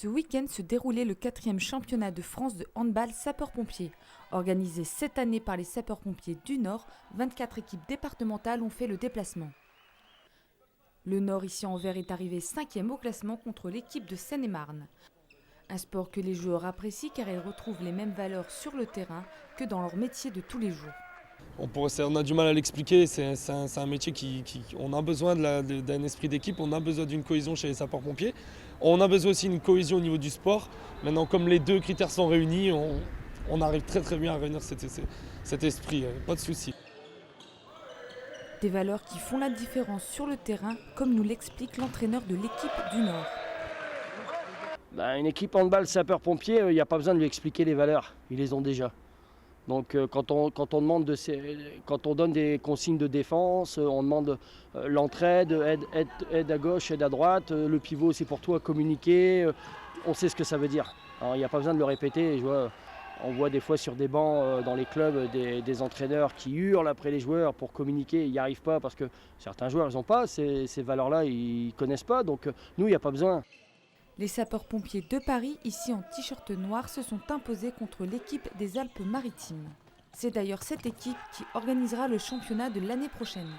Ce week-end se déroulait le 4e championnat de France de handball sapeurs-pompiers. Organisé cette année par les sapeurs-pompiers du Nord, 24 équipes départementales ont fait le déplacement. Le Nord ici en vert est arrivé 5e au classement contre l'équipe de Seine-et-Marne. Un sport que les joueurs apprécient car ils retrouvent les mêmes valeurs sur le terrain que dans leur métier de tous les jours. On a du mal à l'expliquer, c'est un métier on a besoin d'un esprit d'équipe, on a besoin d'une cohésion chez les sapeurs-pompiers. On a besoin aussi d'une cohésion au niveau du sport. Maintenant, comme les deux critères sont réunis, on arrive très bien à réunir cet esprit, pas de souci. Des valeurs qui font la différence sur le terrain, comme nous l'explique l'entraîneur de l'équipe du Nord. Une équipe handball sapeur-pompier, il n'y a pas besoin de lui expliquer les valeurs, ils les ont déjà. Donc quand on donne des consignes de défense, on demande l'entraide, aide à gauche, aide à droite, le pivot c'est pour toi, communiquer, on sait ce que ça veut dire. Alors il n'y a pas besoin de le répéter. On voit des fois sur des bancs dans les clubs des entraîneurs qui hurlent après les joueurs pour communiquer, ils n'y arrivent pas parce que certains joueurs ils n'ont pas ces valeurs-là, ils ne connaissent pas, donc nous il n'y a pas besoin. Les sapeurs-pompiers de Paris, ici en t-shirt noir, se sont imposés contre l'équipe des Alpes-Maritimes. C'est d'ailleurs cette équipe qui organisera le championnat de l'année prochaine.